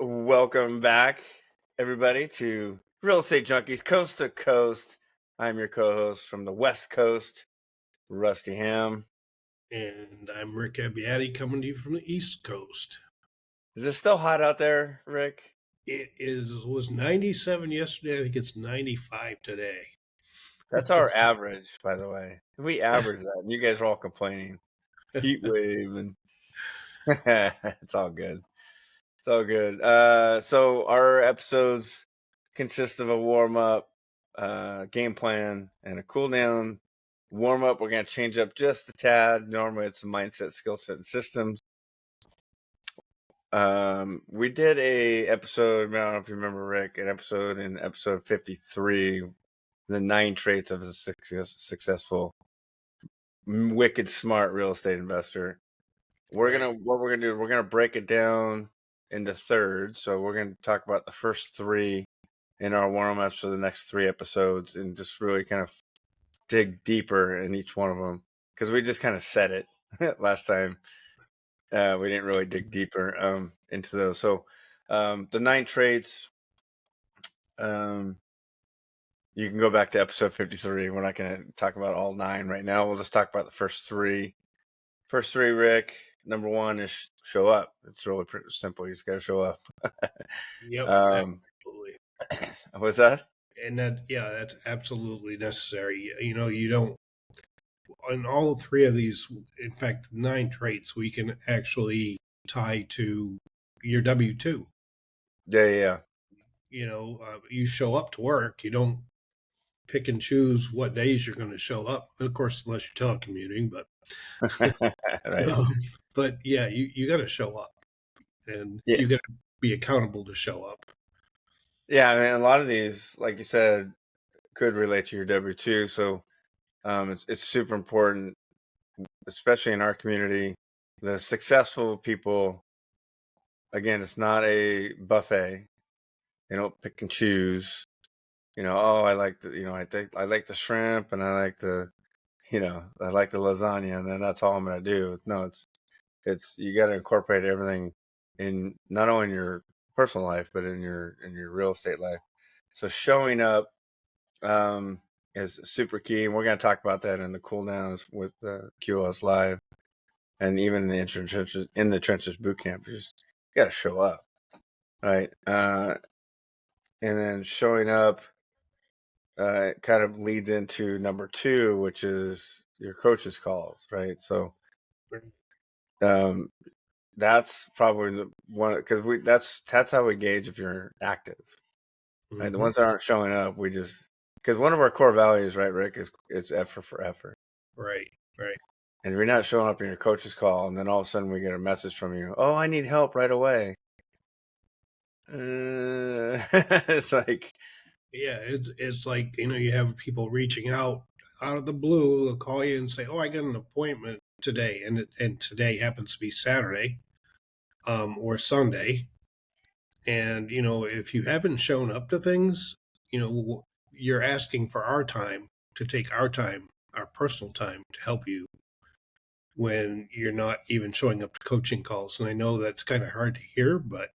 Welcome back, everybody, to Real Estate Junkies Coast to Coast. I'm your co host from the West Coast, Rusty Ham. And I'm Rick Abbiati coming to you from the East Coast. Is it still hot out there, Rick? Was 97 yesterday. I think it's 95 today. That's our average, by the way. We average that, and you guys are all complaining. Heat wave, and it's all good. It's all good. So our episodes consist of a warm up, game plan, and a cool down. Warm up, we're going to change up just a tad. Normally, it's a mindset, skill set, and systems. We did a episode. I don't know if you remember, Rick, an episode in episode 53, the 9 traits of a successful, wicked smart real estate investor. What we're gonna do, we're gonna break it down into thirds. So we're gonna talk about the first 3 in our warm-ups for the next 3 episodes, and just really kind of dig deeper in each one of them, because we just kind of said it last time. We didn't really dig deeper into those. So the 9 traits, you can go back to episode 53. We're not going to talk about all 9 right now. We'll just talk about the first 3. First 3, Rick. Number 1 is show up. It's really pretty simple. You just got to show up. Yep, absolutely. What's that? And that's absolutely necessary. You don't, on all 3 of these, in fact, 9 traits, we can actually tie to your W-2. Yeah. You show up to work. You don't pick and choose what days you're going to show up. Of course, unless you're telecommuting, but Right. But yeah, you got to show up, and Yeah. you got to be accountable to show up. Yeah, I mean, a lot of these, like you said, could relate to your W-2. So it's super important, especially in our community. The successful people, again, it's not a buffet. They don't pick and choose. I like I like the shrimp, and I like the lasagna, and then that's all I'm gonna do. No, it's you got to incorporate everything in, not only in your personal life, but in your real estate life. So showing up is super key, and we're going to talk about that in the cool downs with QOS Live, and even in the trenches boot camp. You just got to show up, right? And then showing up kind of leads into number 2, which is your coach's calls, right? So that's probably the one, because that's how we gauge if you're active. Right? The ones that aren't showing up, we just, because one of our core values, right, Rick, is effort for effort. Right. And if you're not showing up in your coach's call, and then all of a sudden we get a message from you, oh, I need help right away. It's like, Yeah, it's like, you have people reaching out of the blue. They'll call you and say, "Oh, I got an appointment today," and today happens to be Saturday, or Sunday. And if you haven't shown up to things, you're asking for our time, to take our time, our personal time, to help you, when you're not even showing up to coaching calls. And I know that's kind of hard to hear, but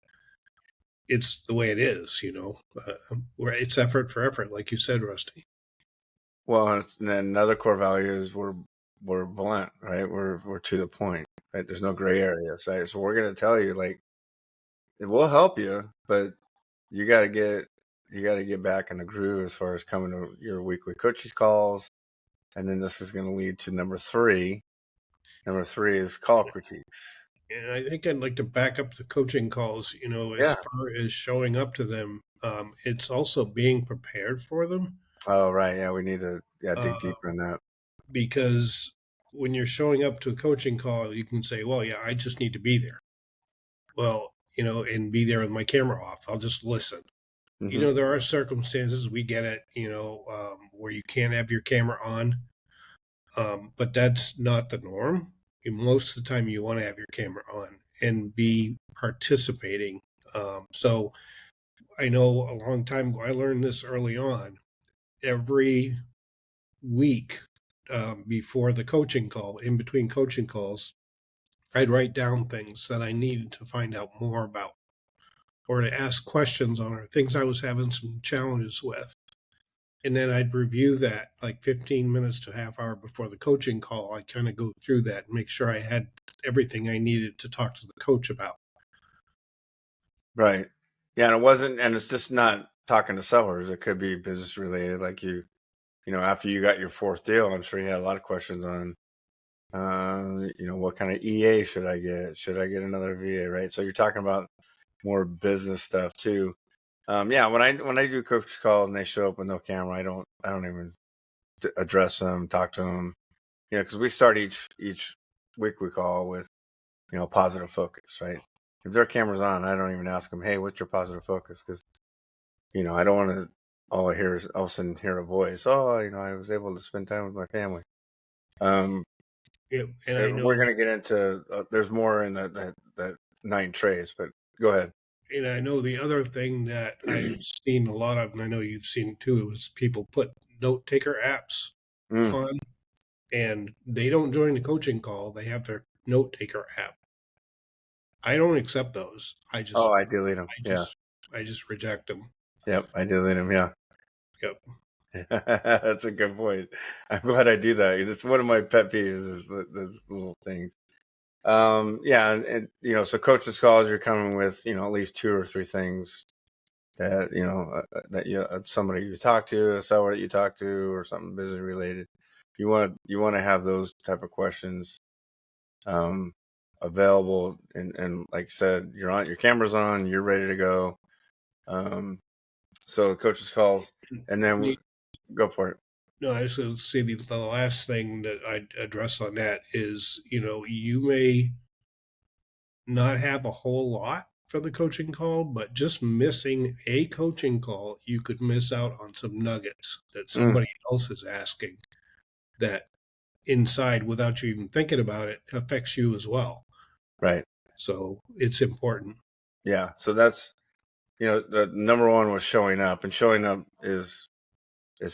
it's the way it is, where it's effort for effort, like you said, Rusty. well, and then another core value is we're blunt, right? We're to the point, right? There's no gray areas, right? So we're going to tell you, like, it will help you, but you got to get back in the groove as far as coming to your weekly coaches calls. And then this is going to lead to number 3. Number 3 is call critiques. And I think I'd like to back up the coaching calls, as far as showing up to them. It's also being prepared for them. Oh, right. Yeah, we need to dig Uh, deeper in that. because when you're showing up to a coaching call, you can say, well, yeah, I just need to be there. Well, and be there with my camera off. I'll just listen. Mm-hmm. There are circumstances, we get it, where you can't have your camera on. But that's not the norm. Most of the time, you want to have your camera on and be participating. So I know a long time ago, I learned this early on. Every week, before the coaching call, in between coaching calls, I'd write down things that I needed to find out more about. or to ask questions on, or things I was having some challenges with. And then I'd review that like 15 minutes to a half hour before the coaching call. I'd kind of go through that and make sure I had everything I needed to talk to the coach about. Right. Yeah, and it wasn't, and it's just not talking to sellers. It could be business related, like after you got your fourth deal, I'm sure you had a lot of questions on, what kind of EA should I get? Should I get another VA? Right. So you're talking about more business stuff too. Yeah, when I do coach call and they show up with no camera, I don't even address them, talk to them, because we start each week we call with positive focus, right? If their camera's on, I don't even ask them, hey, what's your positive focus? Because I don't want to all I hear is all of a sudden hear a voice. Oh, I was able to spend time with my family. Yeah, and I We're know, going to get into there's more in that 9 traits, but go ahead. and I know the other thing that I've seen a lot of, and I know you've seen it too, is people put note taker apps Mm. on, and they don't join the coaching call. They have their note taker app. I don't accept those. Oh, I delete them. Yeah. I just reject them. Yep. I delete them. Yeah. Yep. That's a good point. I'm glad I do that. It's one of my pet peeves is those little things. Yeah, and so coaches calls, you're coming with at least 2 or 3 things that that somebody you talk to, a seller that you talk to, or something business related. You want to have those type of questions available, and like I said, your camera's on, you're ready to go. So coaches calls, and then go for it. No, I was going to say the last thing that I'd address on that is, you may not have a whole lot for the coaching call, but just missing a coaching call, you could miss out on some nuggets that Mm, somebody else is asking that inside, without you even thinking about it, affects you as well. right. So it's important. Yeah. So that's the number one was showing up, and showing up is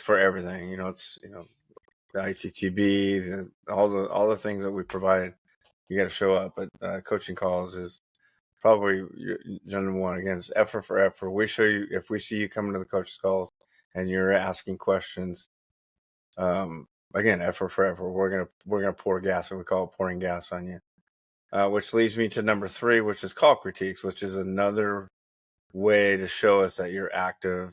for everything. It's the ITTB, all the things that we provide. You got to show up. But coaching calls is probably your number one. Again, it's effort for effort. We show you if we see you coming to the coach's calls and you're asking questions. Again, effort for effort. We're gonna pour gas, and we call it pouring gas on you. Which leads me to number 3, which is call critiques, which is another way to show us that you're active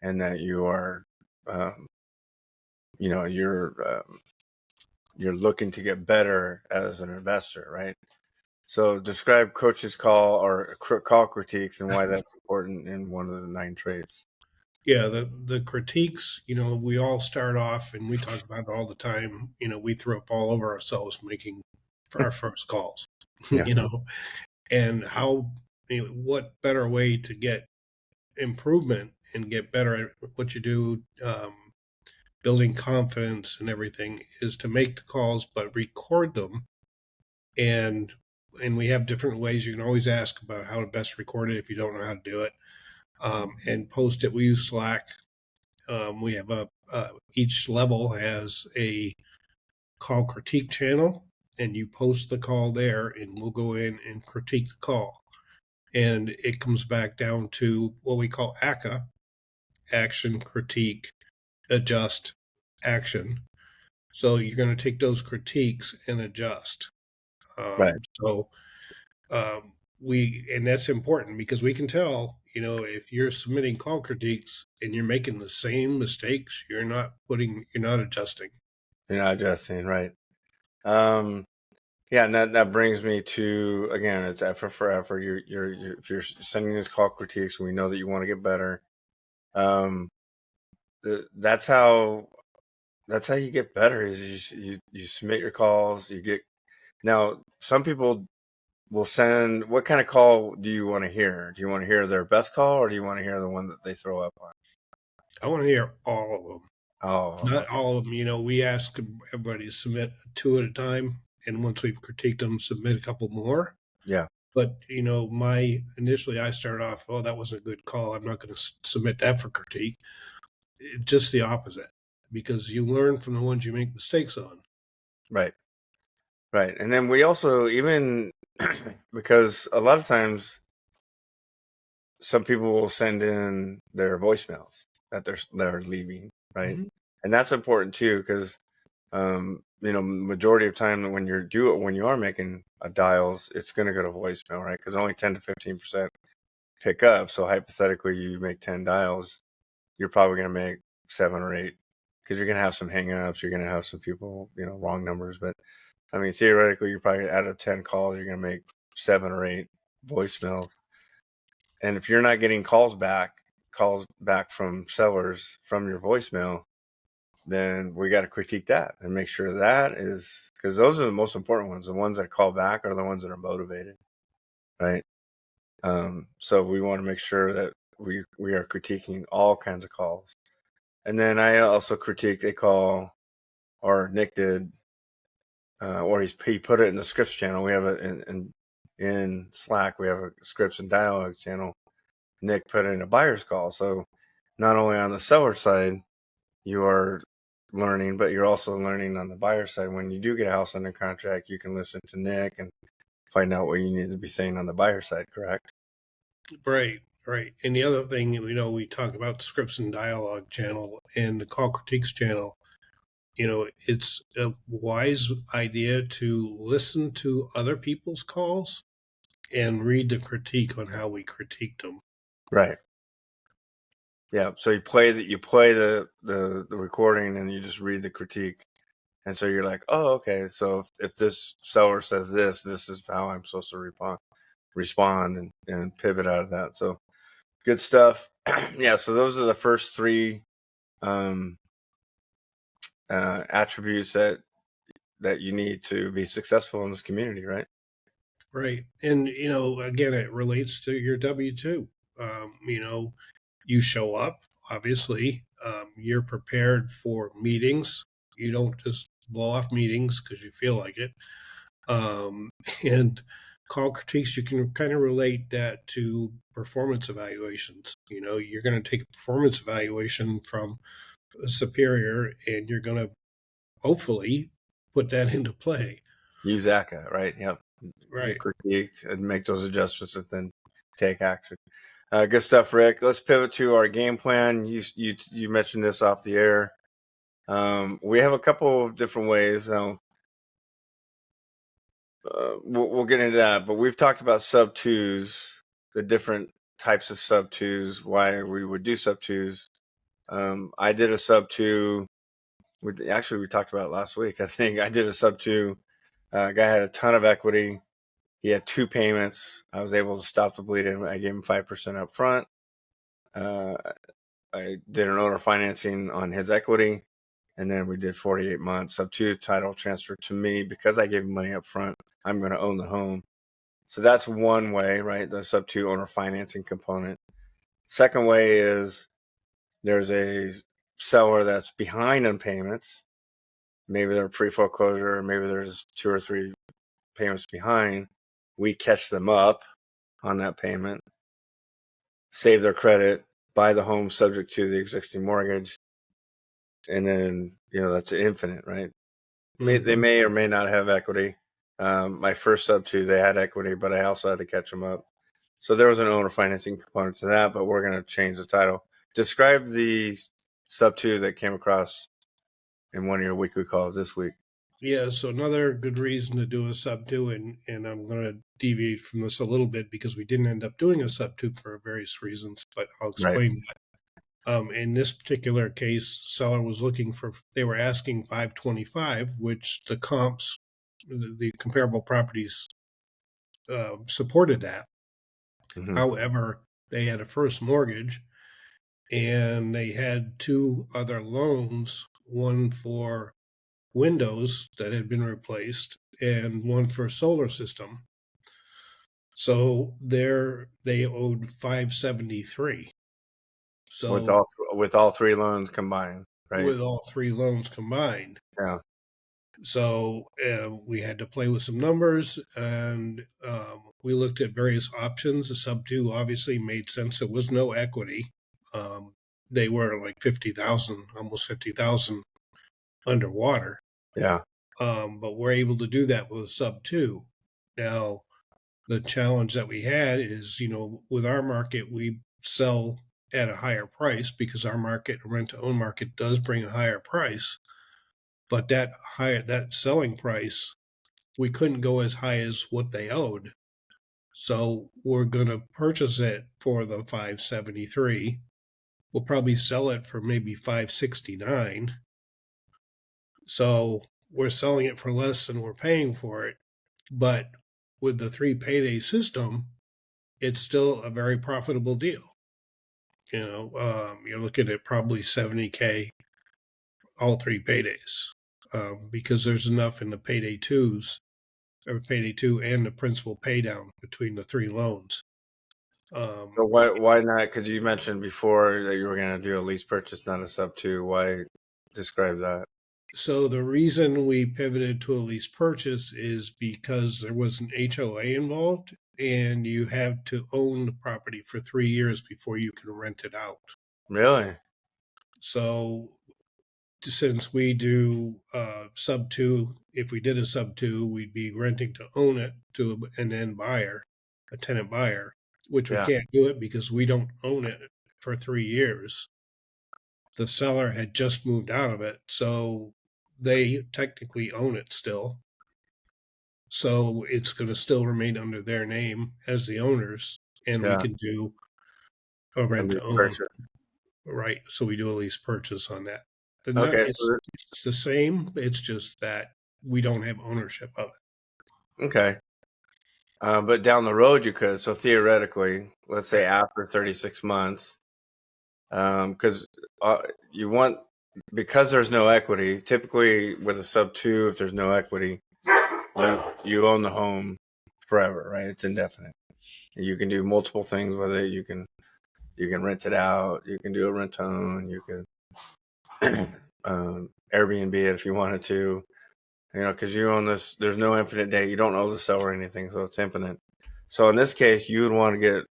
and that you are, um, you're looking to get better as an investor, right? So describe coach's call or call critiques and why that's important in one of the 9 traits. Yeah, the critiques, we all start off and we talk about it all the time. We throw up all over ourselves making for our first calls, Yeah, and what better way to get improvement and get better at what you do, building confidence and everything, is to make the calls, but record them. And we have different ways. You can always ask about how to best record it if you don't know how to do it, and post it. We use Slack. We have each level has a call critique channel, and you post the call there, and we'll go in and critique the call. And it comes back down to what we call ACA: action, critique, adjust, action. So you're going to take those critiques and adjust. right. So and that's important because we can tell, if you're submitting call critiques and you're making the same mistakes, you're not adjusting. You're not adjusting, right? Yeah, and that brings me to, again, it's effort for effort. You're if you're sending these call critiques, we know that you want to get better. Um, that's how you get better. Is you submit your calls. Now some people will send. What kind of call do you want to hear? Do you want to hear their best call, or do you want to hear the one that they throw up on? I want to hear all of them. Oh, Not okay, all of them. We ask everybody to submit 2 at a time, and once we've critiqued them, submit a couple more. yeah, But my initially I started off, oh, that wasn't a good call, I'm not going to submit that for critique. Just the opposite, because you learn from the ones you make mistakes on. right, right. And then we also even because a lot of times some people will send in their voicemails that they're leaving, right? Mhm. And that's important too, because majority of time when you are making dials, it's going to go to voicemail, right? Because only 10 to 15% pick up. So hypothetically, you make 10 dials, you're probably going to make 7 or 8, because you're going to have some hangups. You're going to have some people, wrong numbers. But I mean, theoretically, you're probably out of 10 calls, you're going to make 7 or 8 voicemails. And if you're not getting calls back from sellers from your voicemail, then we got to critique that and make sure that is, because those are the most important ones. The ones that call back are the ones that are motivated, right? So we want to make sure that we are critiquing all kinds of calls. And then I also critiqued a call, or Nick did, or he put it in the scripts channel. We have it in Slack. We have a scripts and dialogue channel. Nick put in a buyer's call. So not only on the seller side, you are learning, but you're also learning on the buyer side. When you do get a house under contract, you can listen to Nick and find out what you need to be saying on the buyer side, correct? Right, right. And the other thing, we talk about the scripts and dialogue channel and the call critiques channel. It's a wise idea to listen to other people's calls and read the critique on how we critiqued them. Right. Yeah. So you play the recording and you just read the critique. And so you're like, oh, okay. So if this seller says this is how I'm supposed to respond and pivot out of that. So good stuff. Yeah. So those are the first 3 attributes that you need to be successful in this community, right? Right. And, again, it relates to your W-2. You show up, obviously. You're prepared for meetings. You don't just blow off meetings because you feel like it. And call critiques, you can kind of relate that to performance evaluations. You're going to take a performance evaluation from a superior and you're going to hopefully put that into play. Use ACA, right? Yep. Get Right. critiqued and make those adjustments and then take action. Good stuff, Rick. Let's pivot to our game plan. You mentioned this off the air. We have a couple of different ways. We'll get into that, but we've talked about sub twos, the different types of sub twos, why we would do sub twos. I did a sub two. We talked about it last week. I think I did a sub two. Guy had a ton of equity. He had 2 payments. I was able to stop the bleeding. I gave him 5% up front. I did an owner financing on his equity, and then we did 48 months. Sub 2 title transfer to me because I gave him money up front. I'm going to own the home. So that's one way, right? The sub 2 owner financing component. Second way is there's a seller that's behind on payments. Maybe they're pre-foreclosure, maybe there's 2 or 3 payments behind. We catch them up on that payment, save their credit, buy the home subject to the existing mortgage, and then that's infinite, right? They may or may not have equity. My first sub 2, they had equity, but I also had to catch them up. So there was an owner financing component to that, but we're going to change the title. Describe the sub 2 that came across in one of your weekly calls this week. Yeah, so another good reason to do a sub 2, and I'm going to deviate from this a little bit because we didn't end up doing a sub 2 for various reasons, but I'll explain that. In this particular case, seller was they were asking 525, which the comps, the comparable properties supported that. Mm-hmm. However, they had a first mortgage and they had 2 other loans, one for windows that had been replaced and one for a solar system. So they owed 573. So with all 3 loans combined, right? with all 3 loans combined. Yeah. So we had to play with some numbers, and we looked at various options. The sub 2 obviously made sense. There was no equity. They were like 50,000, almost 50,000 underwater. Yeah. But we're able to do that with a sub 2. Now, The challenge that we had is, with our market, we sell at a higher price because our market, rent to own market, does bring a higher price. But that selling price, we couldn't go as high as what they owed. So we're gonna purchase it for the 573. We'll probably sell it for maybe 569. So we're selling it for less than we're paying for it. But with the 3 payday system, it's still a very profitable deal. You're looking at probably 70K all 3 paydays, because there's enough in the payday twos or payday two and the principal pay down between the 3 loans. So why not? Because you mentioned before that you were going to do a lease purchase, not a sub two. Why describe that? So the reason we pivoted to a lease purchase is because there was an HOA involved, and you have to own the property for 3 years before you can rent it out. Really? So since we do sub two, if we did a sub two, we'd be renting to own it to an end buyer, a tenant buyer, which we Yeah. can't do it because we don't own it for 3 years. The seller had just moved out of it, so they technically own it still. So it's going to still remain under their name as the owners, and we Yeah. can do a A rent lease to own, purchase. right? So we do a lease purchase on that. Okay. It's the same. It's just that we don't have ownership of it. Okay. But down the road you could. So theoretically, let's say after 36 months, because you want, because there's no equity. Typically, with a sub two, if there's no equity, you own the home forever, right? It's indefinite. You can do multiple things with it. You can rent it out. You can do a rent to own. You can Airbnb it if you wanted to. Because you own this. There's no infinite date. You don't owe the seller anything, so it's infinite. So in this case, you would want to get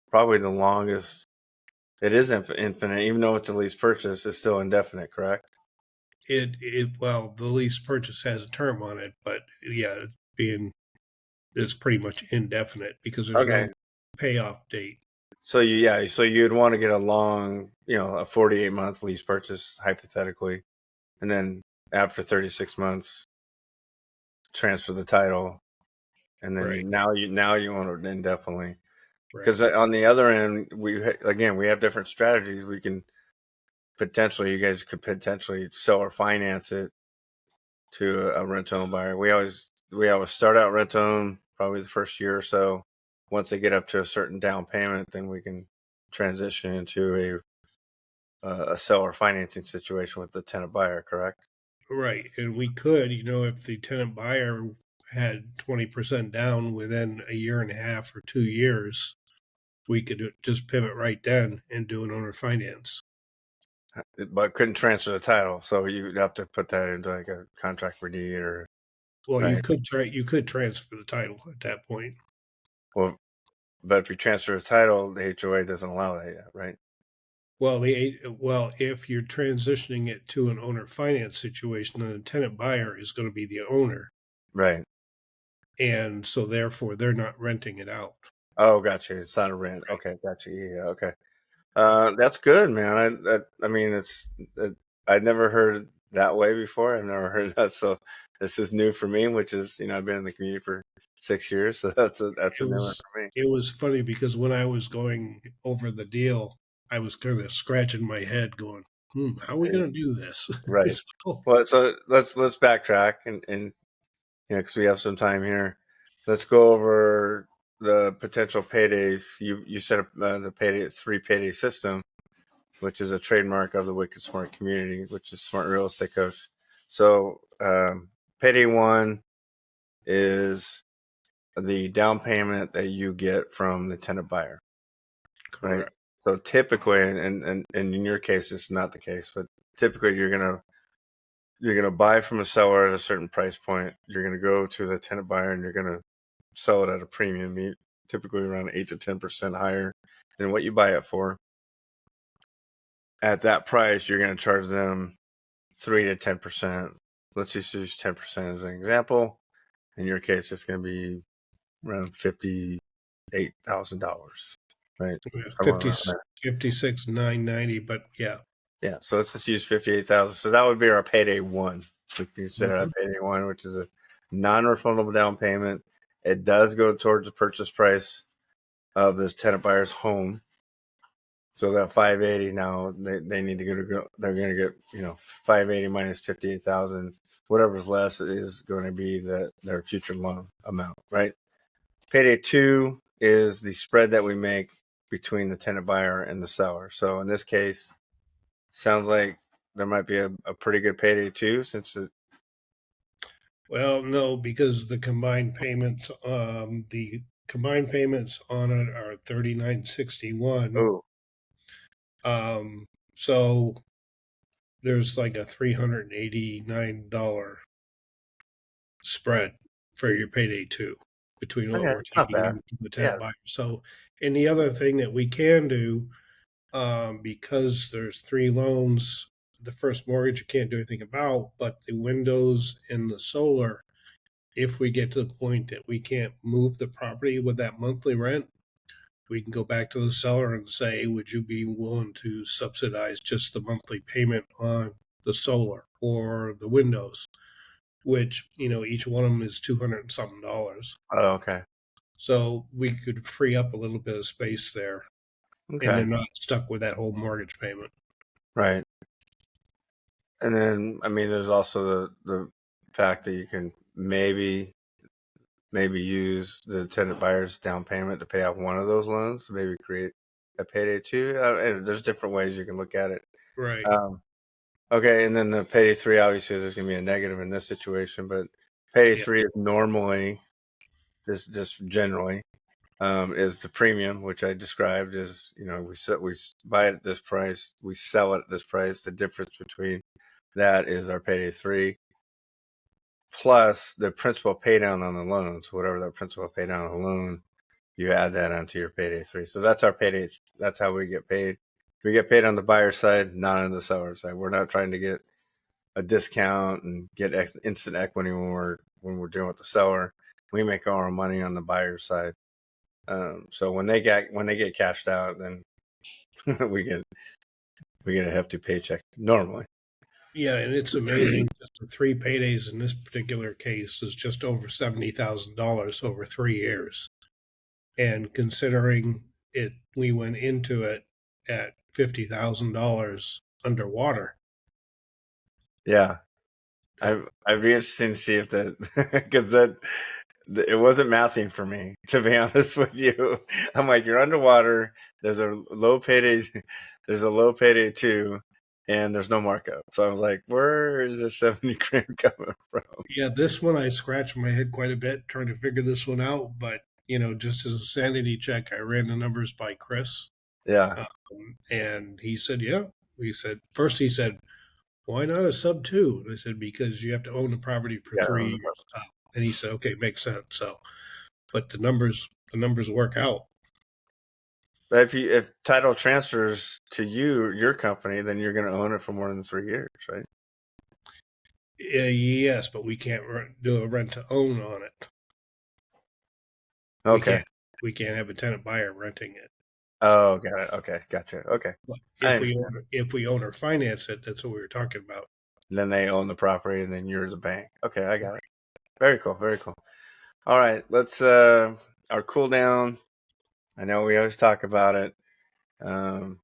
probably the longest. It is infinite, even though it's a lease purchase. It's still indefinite, correct? Well, the lease purchase has a term on it, but yeah, it's pretty much indefinite because there's no payoff date. So you'd want to get a long, a 48-month lease purchase hypothetically, and then after 36 months, transfer the title, and then Right. now you own it indefinitely. Right. Because on the other end, we have different strategies. We can you guys could potentially sell or finance it to a rent-own buyer. We always start out rent-own probably the first year or so. Once they get up to a certain down payment, then we can transition into a seller financing situation with the tenant buyer, correct? Right. And we could, if the tenant buyer had 20% down within a year and a half or 2 years, we could just pivot right then and do an owner finance. But couldn't transfer the title, so you'd have to put that into like a contract for deed or Well, right. You could transfer the title at that point. Well, but if you transfer the title, the HOA doesn't allow that yet, right? Well, if you're transitioning it to an owner finance situation, then the tenant buyer is going to be the owner, Right. and so therefore they're not renting it out. Oh, gotcha. It's not a rent. Okay, gotcha. Yeah, okay. That's good, man. I mean, I'd never heard that way before. I've never heard that, so this is new for me. Which is, I've been in the community for 6 years, so that's a new one for me. It was funny because when I was going over the deal, I was kind of scratching my head, going, how are we going to do this?" Right. So, Well, so let's backtrack and because we have some time here. Let's go over the potential paydays. You set up the 3 payday system, which is a trademark of the Wicked Smart community, which is Smart Real Estate Coach. So payday one is the down payment that you get from the tenant buyer, right? correct. So typically, and in your case, it's not the case, but typically you're gonna buy from a seller at a certain price point. You're gonna go to the tenant buyer and you're gonna sell it at a premium, typically around 8 to 10% higher than what you buy it for. At that price, you're gonna charge them 3 to 10%. Let's just use 10% as an example. In your case, it's gonna be around $58,000, right? Somewhere 50, around there. 56,990, but yeah. Yeah, so let's just use 58,000. So that would be our payday one. We consider that payday one, which is a non-refundable down payment. It does go towards the purchase price of this tenant buyer's home. So that 580 now they need to go. They're going to get 580 minus 58,000. Whatever's less is going to be their future loan amount, right? Payday two is the spread that we make between the tenant buyer and the seller. So in this case, sounds like there might be a pretty good payday two since it. Well, no, because the combined payments on it are 3961. Oh, So there's like a $389 spread for your payday two between what okay, we're not taking bad. in from the Yeah. tenant buyer. So, and the other thing that we can do, because there's three loans, the first mortgage you can't do anything about, but the windows and the solar, if we get to the point that we can't move the property with that monthly rent, we can go back to the seller and say, would you be willing to subsidize just the monthly payment on the solar or the windows, which, each one of them is 200 and something dollars. Oh, okay. So we could free up a little bit of space there and they're Okay. not stuck with that whole mortgage payment. Right. And then there's also the fact that you can maybe use the tenant buyer's down payment to pay off one of those loans, maybe create a payday two. And there's different ways you can look at it. Right. Okay, and then the payday three, obviously, there's going to be a negative in this situation, but payday Yeah. three is normally, just generally, is the premium, which I described as, we buy it at this price, we sell it at this price. The difference between that is our payday three plus the principal pay down on the loan. So whatever that principal pay down on the loan, you add that onto your payday three. So that's our payday. That's how we get paid. We get paid on the buyer side, not on the seller side. We're not trying to get a discount and get instant equity when we're dealing with the seller. We make all our money on the buyer side. So when they get cashed out, then we get a hefty paycheck normally. Yeah, and it's amazing. Just the three paydays in this particular case is just over $70,000 over 3 years. And considering we went into it at $50,000 underwater. Yeah, I'd be interested to see if that because it wasn't mathing for me, to be honest with you. I'm like, you're underwater. There's a low payday. There's a low payday too, and there's no markup. So I was like, where is this 70 grand coming from? Yeah, this one I scratched my head quite a bit trying to figure this one out. But, just as a sanity check, I ran the numbers by Chris. Yeah. And he said, yeah. First he said, why not a sub two? And I said, because you have to own the property for Yeah. 3 years. And he said, okay, makes sense. So, but the numbers work out. But if title transfers to your company, then you're going to own it for more than 3 years, right? Yes, but we can't do a rent to own on it. Okay. We can't have a tenant buyer renting it. Oh, got it. Okay, gotcha. Okay. But if we own or finance it, that's what we were talking about. Then they own the property, and then you're the bank. Okay, I got it. Very cool. Very cool. All right, let's our cool down. I know we always talk about it, and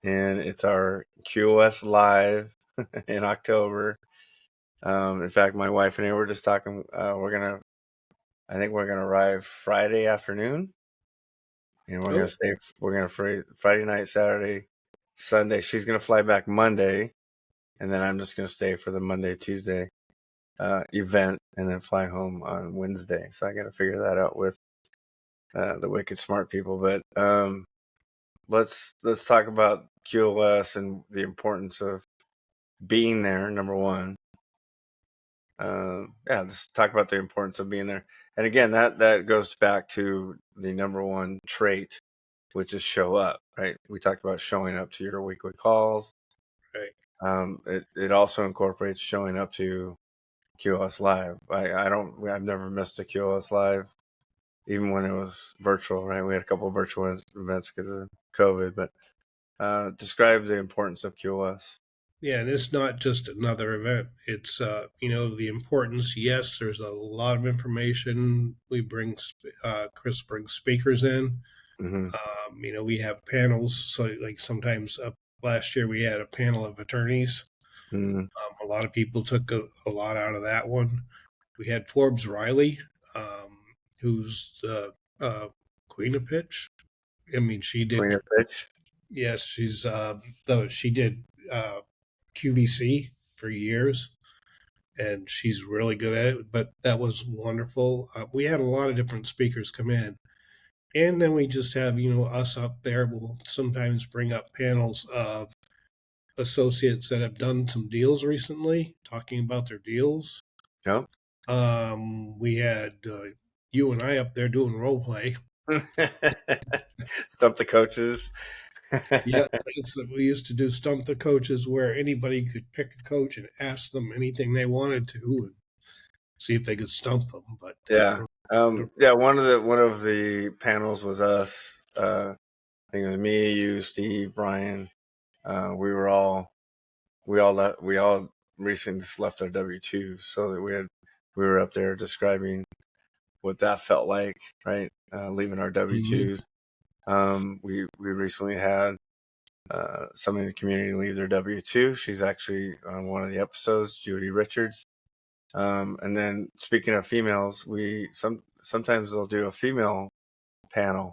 it's our QoS live in October. In fact, my wife and I were just talking. I think we're gonna arrive Friday afternoon, and we're gonna stay. We're gonna Friday night, Saturday, Sunday. She's gonna fly back Monday, and then I'm just gonna stay for the Monday, Tuesday event, and then fly home on Wednesday. So I got to figure that out with the wicked smart people. But let's talk about QoS and the importance of being there. Number one, let's talk about the importance of being there. And again, that goes back to the number one trait, which is show up. Right? We talked about showing up to your weekly calls. Right. It also incorporates showing up to QoS Live. I've never missed a QoS Live. even when it was virtual, right? We had a couple of virtual events because of COVID, but describe the importance of QoS. Yeah, and it's not just another event. It's the importance. Yes, there's a lot of information. We bring Chris brings speakers in. Mm-hmm. We have panels. So like sometimes last year we had a panel of attorneys. Mm-hmm. A lot of people took a lot out of that one. We had Forbes Riley, who's the queen of pitch. I mean, she did. Cleaner pitch. Yes, she's though she did QVC for years, and she's really good at it. But that was wonderful. We had a lot of different speakers come in, and then we just have us up there. We'll sometimes bring up panels of associates that have done some deals recently, talking about their deals. No. We had you and I up there doing role play. Stump the coaches. Yeah, we used to do stump the coaches, where anybody could pick a coach and ask them anything they wanted to, and see if they could stump them. But Yeah. Yeah. One of the panels was us. I think it was me, you, Steve, Brian. We all recently just left our W-2s, so that we were up there describing what that felt like, right? Leaving our W-2s. We recently had somebody in the community leave their W-2. She's actually on one of the episodes, Judy Richards. And then speaking of females, sometimes they'll do a female panel,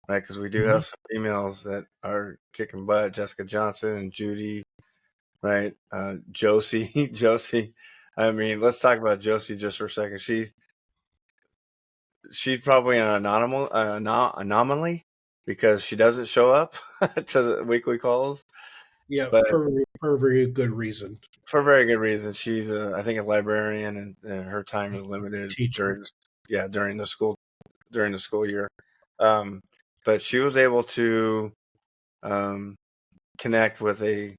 right? Because we do have some females that are kicking butt. Jessica Johnson and Judy, right? Josie, Josie. I mean, let's talk about Josie just for a second. She's probably an anomaly because she doesn't show up to the weekly calls. yeah, But for a very good reason. for a very good reason. She's I think a librarian, and her time is limited Teacher. during the school year. But she was able to connect with a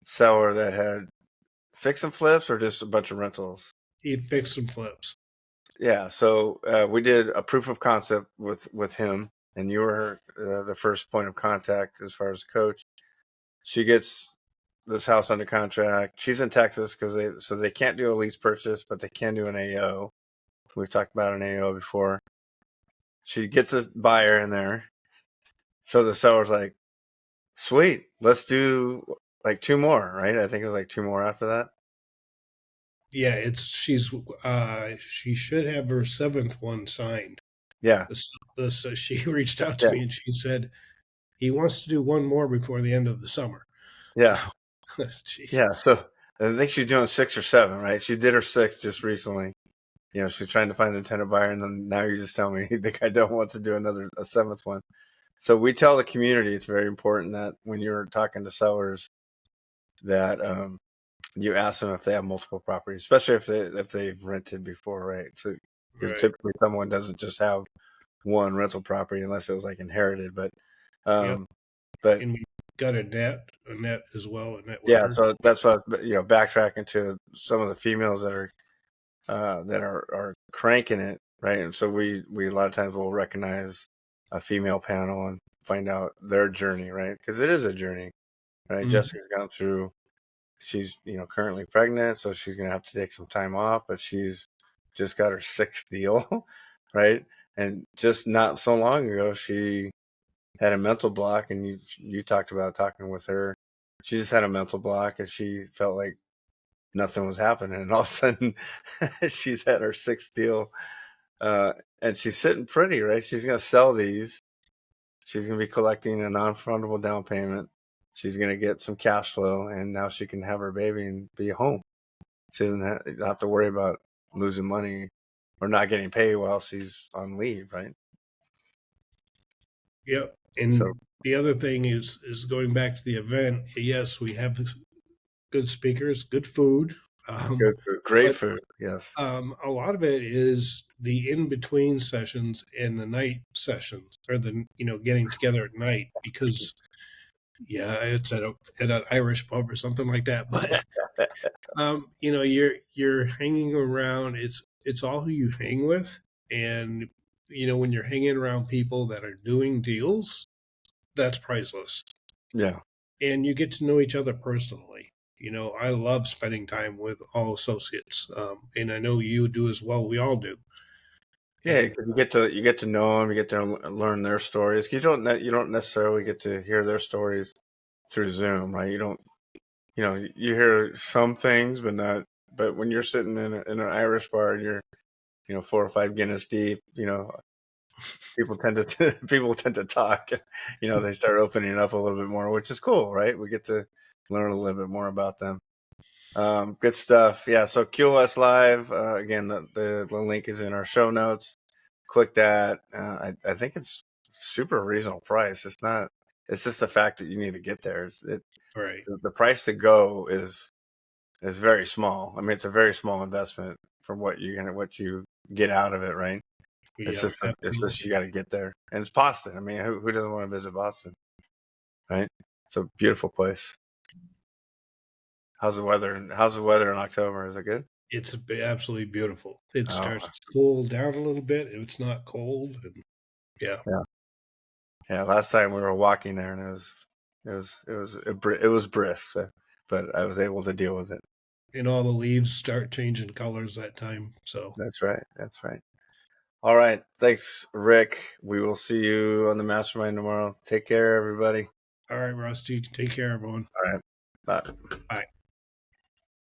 seller that had fix and flips or just a bunch of rentals. He'd fix some flips. Yeah, so we did a proof of concept with him, and you were the first point of contact as far as coach. She gets this house under contract. She's in Texas so they can't do a lease purchase, but they can do an AO. We've talked about an AO before. She gets a buyer in there. So the seller's like, sweet, let's do like two more, right? I think it was like two more after that. Yeah, she should have her seventh one signed. Yeah. She reached out to me and she said he wants to do one more before the end of the summer. Yeah. Jeez. Yeah. So I think she's doing 6 or 7, right? She did her 6 just recently. She's trying to find a tenant buyer, and then now you're just telling me the guy don't want to do a 7th one. So we tell the community it's very important that when you're talking to sellers that you ask them if they have multiple properties, especially if they've rented before, right? So because typically someone doesn't just have one rental property unless it was like inherited, but and we got a net as well, a net worker. Yeah, so that's what backtracking to some of the females that are cranking it, right? And so we a lot of times will recognize a female panel and find out their journey, right? Because it is a journey, right? Mm-hmm. Jessica's gone through. She's currently pregnant, so she's gonna have to take some time off, but she's just got her 6th deal, right? And just not so long ago, she had a mental block, and you talked about talking with her. She just had a mental block, and she felt like nothing was happening, and all of a sudden she's had her 6th deal, and she's sitting pretty, right? She's going to sell these. She's going to be collecting a non-refundable down payment. She's going to get some cash flow, and now she can have her baby and be home. She doesn't have to worry about losing money or not getting paid while she's on leave, right? Yep. And the other thing is going back to the event. Yes, we have good speakers, good food. Good food, great food. Yes. A lot of it is the in-between sessions and the night sessions, or the getting together at night, because it's at an Irish pub or something like that. But you're hanging around. It's all who you hang with, and when you're hanging around people that are doing deals, that's priceless. Yeah. And you get to know each other personally. I love spending time with all associates, and I know you do as well. We all do. Yeah, And 'cause you get to know them, you get to learn their stories. You don't necessarily get to hear their stories through Zoom, right? You hear some things, but not. But when you're sitting in an Irish bar and you're 4 or 5 Guinness deep, people tend to people tend to talk. They start opening up a little bit more, which is cool, right? We get to learn a little bit more about them. Good stuff. Yeah. So QoS Live. Again, the link is in our show notes. Click that. I think it's super reasonable price. It's not. It's just the fact that you need to get there. right, The price to go is very small. I mean, it's a very small investment from what you get out of it, right? It's yeah, just absolutely. you got to get there, and it's Boston. I mean, who doesn't want to visit Boston, right? It's a beautiful place. How's the weather? How's the weather in October? Is it good? It's absolutely beautiful. It Oh, starts to cool down a little bit. It's not cold, and yeah, yeah, yeah. Last time we were walking there, and it was brisk, but I was able to deal with it. and all the leaves start changing colors that time. So, That's right. That's right. All right. Thanks, Rick. We will see you on the mastermind tomorrow. Take care, everybody. all right, Rusty, take care, everyone. All right. Bye. Bye.